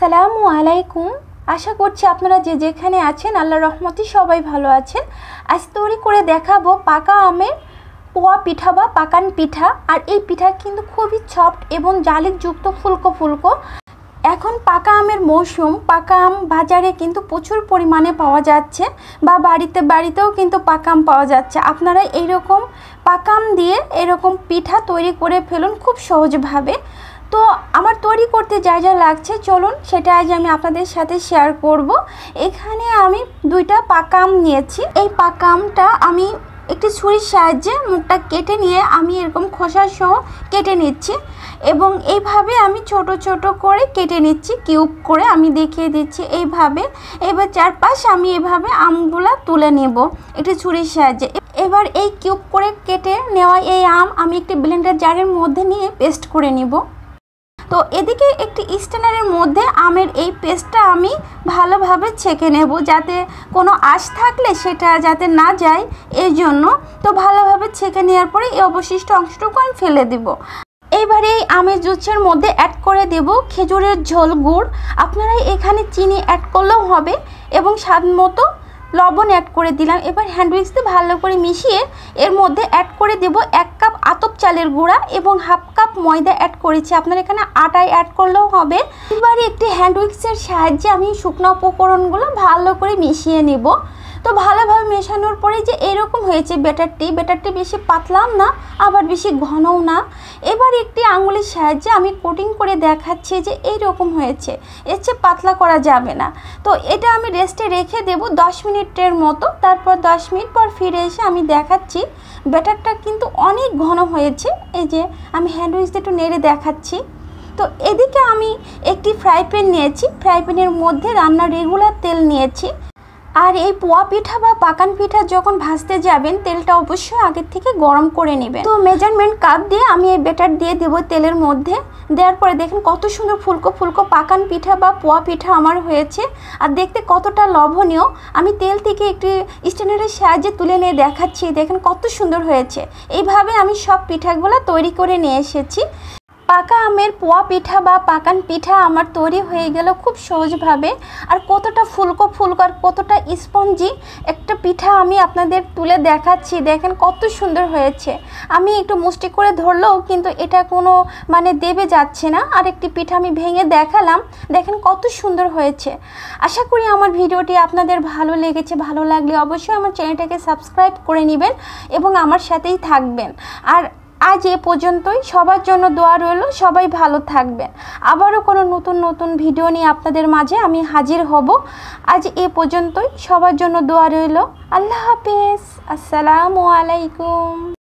আসসালামু আলাইকুম। আশা করছি আপনারা যে যেখানে আছেন আল্লাহর রহমতে সবাই ভালো আছেন। আজ তৈরি করে দেখাবো পাকা আমের পোয়া পিঠা বা পাকান পিঠা। আর এই পিঠা কিন্তু খুবই সফট এবং জালিকযুক্ত, ফুলকো ফুলকো। এখন পাকা আমের মৌসুম, পাকা আম বাজারে কিন্তু প্রচুর পরিমাণে পাওয়া যাচ্ছে, বা বাড়িতেও কিন্তু পাকা আম পাওয়া যাচ্ছে। আপনারা এইরকম পাকা আম দিয়ে এরকম পিঠা তৈরি করে ফেলুন খুব সহজভাবে। তো আমার তৈরি করতে যা যা লাগছে চলুন সেটা আজ আমি আপনাদের সাথে শেয়ার করব। এখানে আমি 2টা পাকা আম নিয়েছি। এই পাকা আমটা আমি একটি ছুরির সাহায্যে মুখটা কেটে নিয়ে আমি এরকম খোসা সহ কেটে নিচ্ছি, এবং এইভাবে আমি ছোট ছোট করে কেটে নিচ্ছি, কিউব করে আমি দেখিয়ে দিচ্ছি এইভাবে। এবার চারপাশে আমি এভাবে আমগুলা তুলে নেব একটি ছুরির সাহায্যে। এবার এই কিউব করে কেটে নেওয়া এই আম আমি একটি ব্লেন্ডার জারের মধ্যে নিয়ে পেস্ট করে নিব। তো এদিকে একটি স্ট্যান্ডারের মধ্যে আমের এই পেস্টটা আমি ভালোভাবে ছেঁকে নেব, যাতে কোনো আঁশ থাকলে সেটা যাতে না যায় এই জন্য। তো ভালোভাবে ছেঁকে নেওয়ার পরে এই অবশিষ্ট অংশটুকু আমি ফেলে দেব। এইবারে এই আমের জুসের মধ্যে অ্যাড করে দেব খেজুরের ঝোল গুড়। আপনারা এখানে চিনি অ্যাড করলেও হবে, এবং স্বাদ মতো লবণ অ্যাড করে দিলাম। এবার হ্যান্ড উইক্স দিয়ে ভালো করে মিশিয়ে এর মধ্যে অ্যাড করে দেব 1 কাপ আতপ চালের গুঁড়া এবং হাফ কাপ ময়দা অ্যাড করেছি। আপনারা এখানে আটায় অ্যাড করলেও হবে। এবারে একটি হ্যান্ড উইক্সের সাহায্যে আমি শুকনো উপকরণগুলো ভালো করে মিশিয়ে নেব। তো ভালোভাবে মেশানোর পরে যে এরকম হয়েছে ব্যাটারটি বেশি পাতলাও না আবার বেশি ঘনও না। এবার একটি আঙুলের সাহায্যে আমি কোটিং করে দেখাচ্ছি যে এইরকম হয়েছে, এর চেয়ে পাতলা করা যাবে না। তো এটা আমি রেস্টে রেখে দেব 10 মিনিটের মতো। তারপর 10 মিনিট পর ফিরে এসে আমি দেখাচ্ছি ব্যাটারটা কিন্তু অনেক ঘন হয়েছে। এই যে আমি হ্যান্ড উইক্স দিয়ে একটু নেড়ে দেখাচ্ছি। তো এদিকে আমি একটি ফ্রাই প্যান নিয়েছি, ফ্রাই প্যানের মধ্যে রান্নার রেগুলার তেল নিয়েছি। আর এই পোয়া পিঠা বা পাকান পিঠা যখন ভাজতে যাবেন তেলটা অবশ্যই আগের থেকে গরম করে নেবেন। তো মেজারমেন্ট কাপ দিয়ে আমি এই ব্যাটার দিয়ে দেবো তেলের মধ্যে। দেওয়ার পরে দেখেন কত সুন্দর ফুলকো ফুলকো পাকান পিঠা বা পোয়া পিঠা আমার হয়েছে, আর দেখতে কতটা লোভনীয়। আমি তেল থেকে একটি স্ট্যান্ডারের সাহায্যে তুলে নিয়ে দেখাচ্ছি, দেখেন কত সুন্দর হয়েছে। এইভাবে আমি সব পিঠাগুলো তৈরি করে নিয়ে এসেছি। পাকা আমের পোয়া পিঠা বা পাকান পিঠা আমার তৈরি হয়ে গেল খুব সহজভাবে। আর কতটা ফুলকো ফুলকো আর কতটা স্পঞ্জি একটা পিঠা আমি আপনাদের তুলে দেখাচ্ছি, দেখেন কত সুন্দর হয়েছে। আমি একটু মুষ্টি করে ধরলেও কিন্তু এটা কোনো দেবে যাচ্ছে না। আর একটি পিঠা আমি ভেঙে দেখালাম, দেখেন কত সুন্দর হয়েছে। আশা করি আমার ভিডিওটি আপনাদের ভালো লেগেছে। ভালো লাগলে অবশ্যই আমার চ্যানেলটাকে সাবস্ক্রাইব করে নেবেন এবং আমার সাথেই থাকবেন। আর আজ এ পর্যন্তই, সবার জন্য দোয়া রইল, সবাই ভালো থাকবেন। আবারও কোনো নতুন ভিডিও নিয়ে আপনাদের মাঝে আমি হাজির হব। আজ এ পর্যন্তই, সবার জন্য দোয়া রইল। আল্লাহ হাফেজ, আসসালামু আলাইকুম।